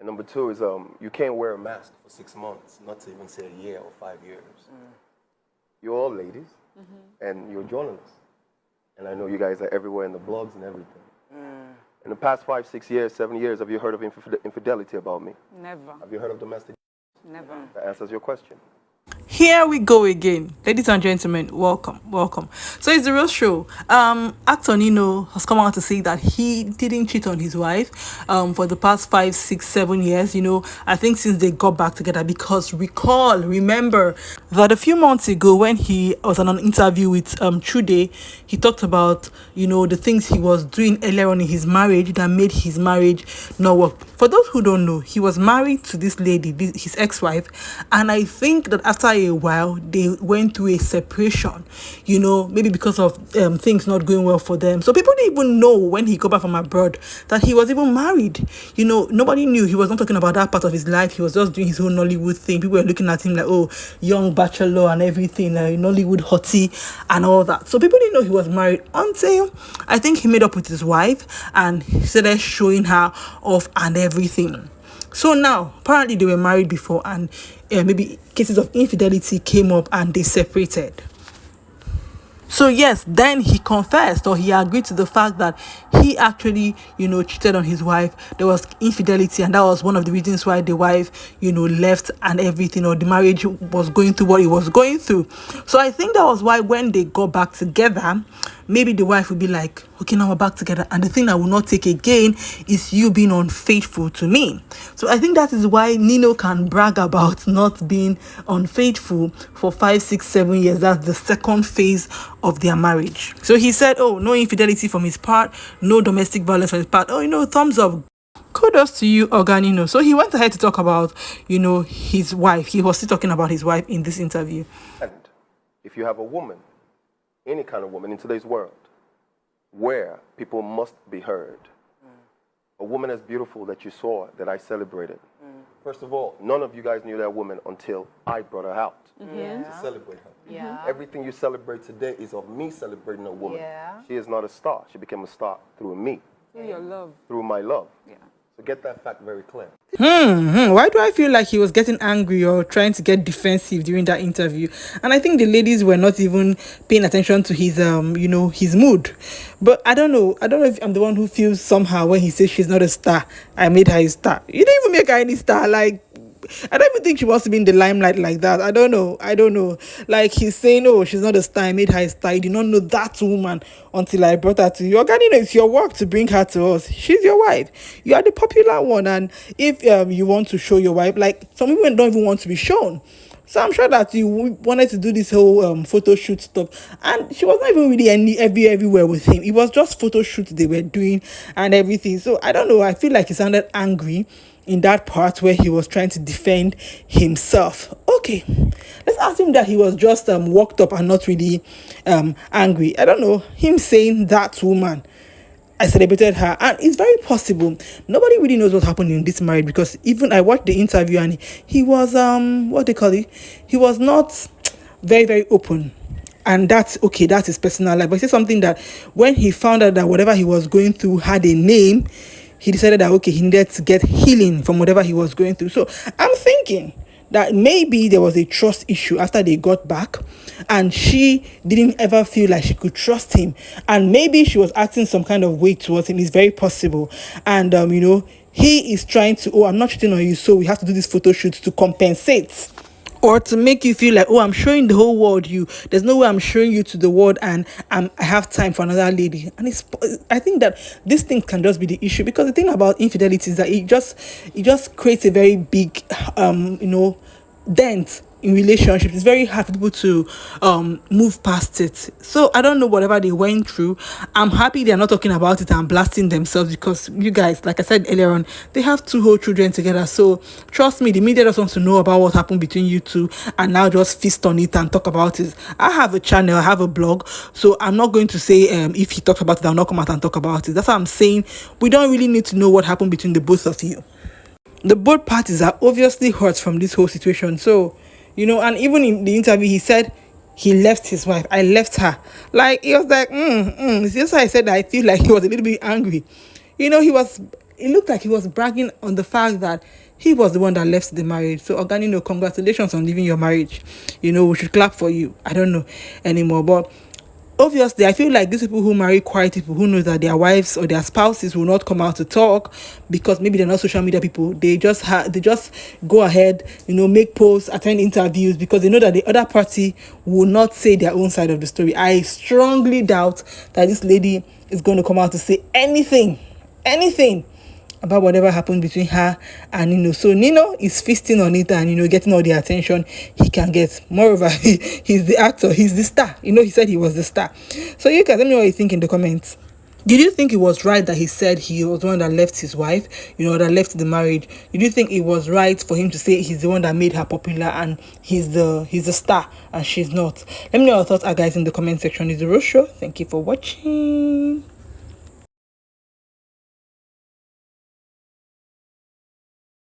Number two is you can't wear a mask for 6 months, not to even say a year or 5 years. You're all ladies, and you're journalists. And I know you guys are everywhere in the blogs and everything. In the past 5, 6 years, 7 years, have you heard of infidelity about me? Never. Have you heard of domestic? Never. That answers your question. Here we go again, ladies and gentlemen. Welcome. So it's the real show. Actor Nino has come out to say that he didn't cheat on his wife for the past 5, 6, 7 years. I think since they got back together, because remember that a few months ago when he was on an interview with Trude, he talked about the things he was doing earlier on in his marriage that made his marriage not work. For those who don't know, he was married to this lady, his ex-wife, and I think that after a while they went through a separation, maybe because of things not going well for them. So people didn't even know when he got back from abroad that he was even married. Nobody knew. He was not talking about that part of his life. He was just doing his own Nollywood thing. People were looking at him like, oh, young bachelor and everything, Nollywood hottie and all that. So people didn't know he was married until I think he made up with his wife and he started showing her off and everything. So now, apparently they were married before, and maybe cases of infidelity came up and they separated. So yes, then he confessed, or he agreed to the fact that he actually, cheated on his wife. There was infidelity, and that was one of the reasons why the wife, left and everything, or the marriage was going through what it was going through. So I think that was why when they got back together, maybe the wife would be like, okay, now we're back together, and the thing I will not take again is you being unfaithful to me. So I think that is why Nino can brag about not being unfaithful for 5, 6, 7 years. That's the second phase of their marriage. So he said, oh, no infidelity from his part, no domestic violence from his part. Oh, thumbs up. Kudos to you, Oga Nino. So he went ahead to talk about, his wife. He was still talking about his wife in this interview. And if you have a woman, any kind of woman in today's world, where people must be heard, a woman as beautiful that you saw, that I celebrated. First of all, none of you guys knew that woman until I brought her out to celebrate her. Yeah. Everything you celebrate today is of me celebrating a woman. Yeah. She is not a star. She became a star through me, Through your love. through my love. Yeah. So get that fact very clear. Why do I feel like he was getting angry or trying to get defensive during that interview? And I think the ladies were not even paying attention to his his mood. But I don't know if I'm the one who feels somehow when he says she's not a star. I made her a star. You didn't even make her any star. Like, I don't even think she wants to be in the limelight like that. I don't know. Like, he's saying, oh, she's not a star. I made her a star. You did not know that woman until I brought her to you. Okay, it's your work to bring her to us. She's your wife. You are the popular one. And if you want to show your wife, like, some women don't even want to be shown. So I'm sure that you wanted to do this whole photo shoot stuff, and she was not even really everywhere with him. It was just photo shoots they were doing and everything. So I don't know. I feel like he sounded angry in that part where he was trying to defend himself. Okay, let's ask him that he was just worked up and not really angry. I don't know. Him saying that woman, I celebrated her, and it's very possible nobody really knows what happened in this marriage, because even I watched the interview and he was he was not very, very open. And that's okay, that's his personal life. But he said something that when he found out that whatever he was going through had a name, he decided that okay, he needed to get healing from whatever he was going through. So I'm thinking that maybe there was a trust issue after they got back, and she didn't ever feel like she could trust him, and maybe she was acting some kind of way towards him. It's very possible. And he is trying to, oh, I'm not cheating on you, so we have to do this photo shoot to compensate, or to make you feel like, oh, I'm showing the whole world you. There's no way I'm showing you to the world, and I have time for another lady. And I think that this thing can just be the issue, because the thing about infidelity is that it just creates a very big dent in relationships. It's very hard for people to move past it. So I don't know whatever they went through. I'm happy they're not talking about it and blasting themselves, because you guys, like I said earlier on, they have 2 whole children together. So trust me, the media just wants to know about what happened between you two, and now just feast on it and talk about it. I have a channel, I have a blog, so I'm not going to say if he talks about it, I'll not come out and talk about it. That's what I'm saying. We don't really need to know what happened between the both of you. The both parties are obviously hurt from this whole situation. So and even in the interview, he said he left his wife. I left her. Like, he was like, It's just why I said that I feel like he was a little bit angry. He was it looked like he was bragging on the fact that he was the one that left the marriage. So Nino, congratulations on leaving your marriage. We should clap for you. I don't know anymore, but obviously I feel like these people who marry quiet people who know that their wives or their spouses will not come out to talk because maybe they're not social media people, they just go ahead, make posts, attend interviews, because they know that the other party will not say their own side of the story. I strongly doubt that this lady is going to come out to say anything about whatever happened between her and Nino. So Nino is feasting on it and getting all the attention he can get. Moreover, he's the actor, he's the star. He said he was the star. So you guys, let me know what you think in the comments. Did you think it was right that he said he was the one that left his wife, that left the marriage? Did you think it was right for him to say he's the one that made her popular and he's the star and she's not? Let me know your thoughts, guys, in the comment section. It's the Rose Show. Thank you for watching.